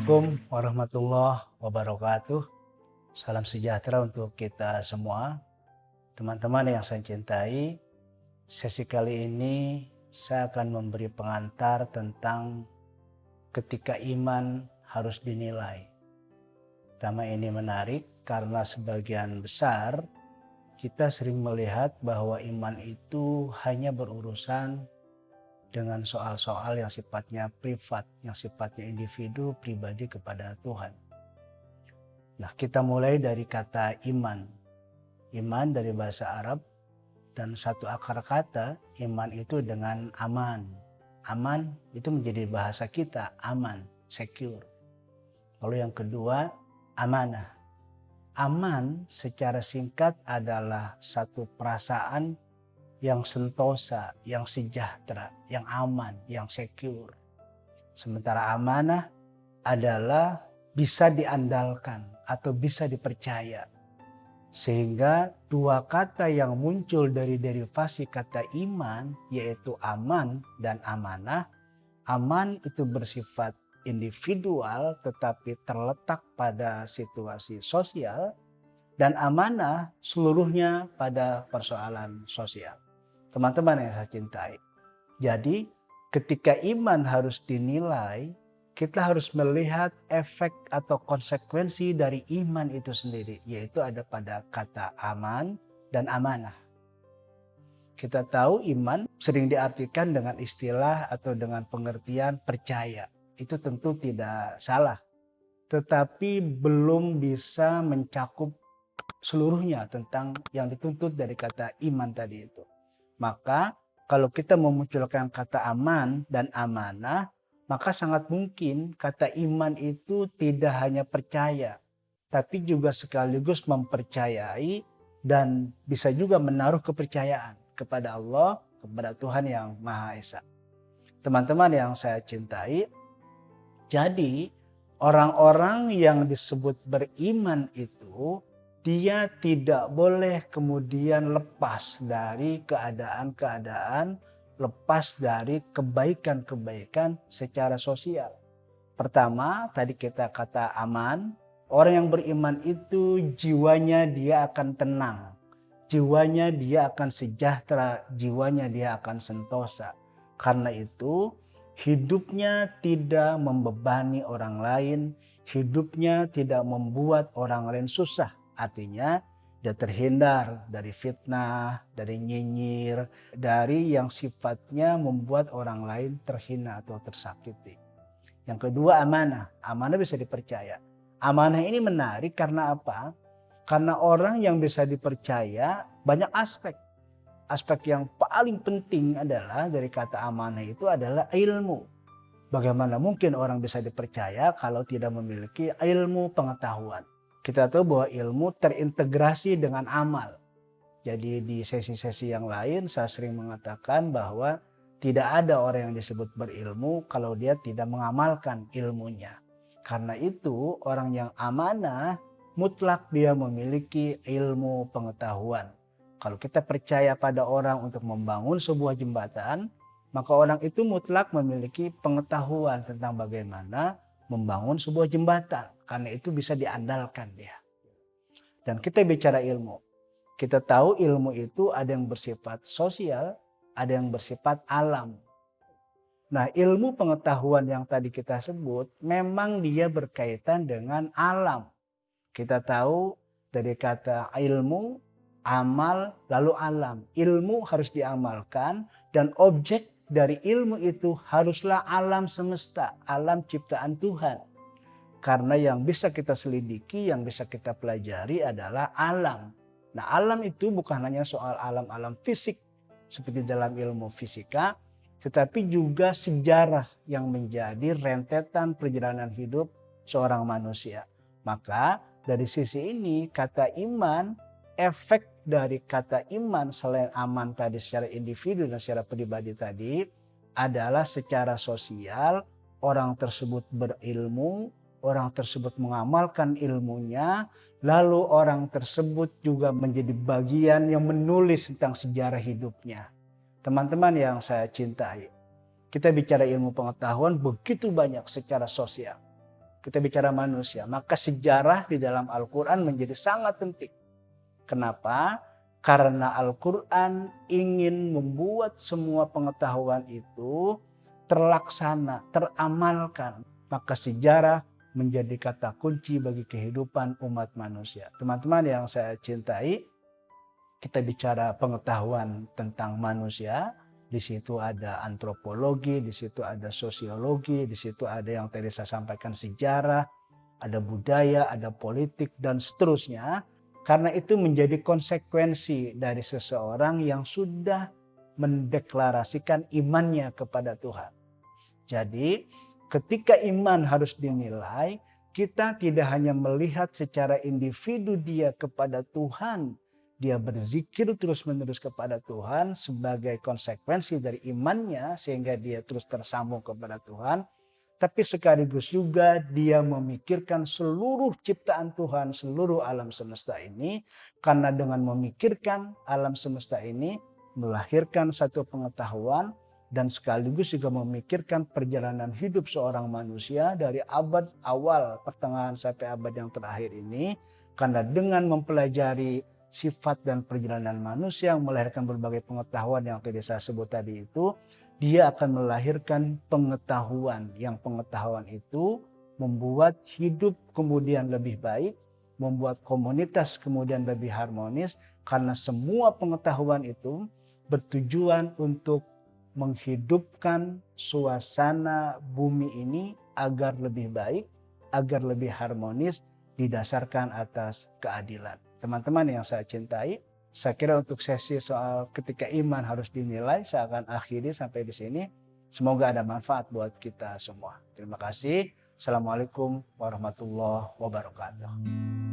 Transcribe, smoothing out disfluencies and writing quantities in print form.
Assalamualaikum warahmatullahi wabarakatuh. Salam sejahtera untuk kita semua. Teman-teman yang saya cintai, sesi kali ini saya akan memberi pengantar tentang ketika iman harus dinilai. Tema ini menarik karena sebagian besar kita sering melihat bahwa iman itu hanya berurusan dengan soal-soal yang sifatnya privat, yang sifatnya individu pribadi kepada Tuhan. Nah, kita mulai dari kata iman. Iman dari bahasa Arab dan satu akar kata iman itu dengan aman. Aman itu menjadi bahasa kita, aman, secure. Lalu yang kedua, amanah. Aman secara singkat adalah satu perasaan yang sentosa, yang sejahtera, yang aman, yang secure. Sementara amanah adalah bisa diandalkan atau bisa dipercaya. Sehingga dua kata yang muncul dari derivasi kata iman yaitu aman dan amanah. Aman itu bersifat individual tetapi terletak pada situasi sosial, dan amanah seluruhnya pada persoalan sosial. Teman-teman yang saya cintai. Jadi ketika iman harus dinilai, kita harus melihat efek atau konsekuensi dari iman itu sendiri. Yaitu ada pada kata aman dan amanah. Kita tahu iman sering diartikan dengan istilah atau dengan pengertian percaya. Itu tentu tidak salah. Tetapi belum bisa mencakup seluruhnya tentang yang dituntut dari kata iman tadi itu. Maka kalau kita memunculkan kata aman dan amanah, maka sangat mungkin kata iman itu tidak hanya percaya, tapi juga sekaligus mempercayai dan bisa juga menaruh kepercayaan kepada Allah, kepada Tuhan yang Maha Esa. Teman-teman yang saya cintai, jadi orang-orang yang disebut beriman itu dia tidak boleh kemudian lepas dari keadaan-keadaan, lepas dari kebaikan-kebaikan secara sosial. Pertama, tadi kita kata aman. Orang yang beriman itu jiwanya dia akan tenang. Jiwanya dia akan sejahtera, jiwanya dia akan sentosa. Karena itu hidupnya tidak membebani orang lain, hidupnya tidak membuat orang lain susah. Artinya dia terhindar dari fitnah, dari nyinyir, dari yang sifatnya membuat orang lain terhina atau tersakiti. Yang kedua amanah. Amanah bisa dipercaya. Amanah ini menarik karena apa? Karena orang yang bisa dipercaya banyak aspek. Aspek yang paling penting adalah dari kata amanah itu adalah ilmu. Bagaimana mungkin orang bisa dipercaya kalau tidak memiliki ilmu pengetahuan? Kita tahu bahwa ilmu terintegrasi dengan amal. Jadi di sesi-sesi yang lain saya sering mengatakan bahwa tidak ada orang yang disebut berilmu kalau dia tidak mengamalkan ilmunya. Karena itu orang yang amanah mutlak dia memiliki ilmu pengetahuan. Kalau kita percaya pada orang untuk membangun sebuah jembatan, maka orang itu mutlak memiliki pengetahuan tentang bagaimana membangun sebuah jembatan. Karena itu bisa diandalkan dia. Dan kita bicara ilmu. Kita tahu ilmu itu ada yang bersifat sosial, ada yang bersifat alam. Nah, ilmu pengetahuan yang tadi kita sebut memang dia berkaitan dengan alam. Kita tahu dari kata ilmu, amal, lalu alam. Ilmu harus diamalkan dan objek dari ilmu itu haruslah alam semesta, alam ciptaan Tuhan. Karena yang bisa kita selidiki, yang bisa kita pelajari adalah alam. Nah, alam itu bukan hanya soal alam-alam fisik seperti dalam ilmu fisika, tetapi juga sejarah yang menjadi rentetan perjalanan hidup seorang manusia. Maka dari sisi ini kata iman, efek dari kata iman selain aman tadi secara individu dan secara pribadi tadi adalah secara sosial. Orang tersebut berilmu, orang tersebut mengamalkan ilmunya, lalu orang tersebut juga menjadi bagian yang menulis tentang sejarah hidupnya. Teman-teman yang saya cintai, kita bicara ilmu pengetahuan begitu banyak secara sosial. kita bicara manusia, maka sejarah di dalam Al-Quran menjadi sangat penting. Kenapa? Karena Al-Quran ingin membuat semua pengetahuan itu terlaksana, teramalkan. Maka sejarah menjadi kata kunci bagi kehidupan umat manusia. Teman-teman yang saya cintai, kita bicara pengetahuan tentang manusia. Di situ ada antropologi, di situ ada sosiologi, di situ ada yang tadi saya sampaikan sejarah, ada budaya, ada politik, dan seterusnya. Karena itu menjadi konsekuensi dari seseorang yang sudah mendeklarasikan imannya kepada Tuhan. Jadi ketika iman harus dinilai, kita tidak hanya melihat secara individu dia kepada Tuhan, dia berzikir terus-menerus kepada Tuhan sebagai konsekuensi dari imannya sehingga dia terus tersambung kepada Tuhan. Tapi sekaligus juga dia memikirkan seluruh ciptaan Tuhan, seluruh alam semesta ini. Karena dengan memikirkan alam semesta ini melahirkan satu pengetahuan dan sekaligus juga memikirkan perjalanan hidup seorang manusia dari abad awal, pertengahan sampai abad yang terakhir ini. Karena dengan mempelajari sifat dan perjalanan manusia yang melahirkan berbagai pengetahuan yang tadi saya sebut tadi itu, dia akan melahirkan pengetahuan. Yang pengetahuan itu membuat hidup kemudian lebih baik, membuat komunitas kemudian lebih harmonis, karena semua pengetahuan itu bertujuan untuk menghidupkan suasana bumi ini agar lebih baik, agar lebih harmonis, didasarkan atas keadilan. Teman-teman yang saya cintai, saya kira untuk sesi soal ketika iman harus dinilai, saya akan akhiri sampai di sini. Semoga ada manfaat buat kita semua. Terima kasih. Assalamualaikum warahmatullahi wabarakatuh.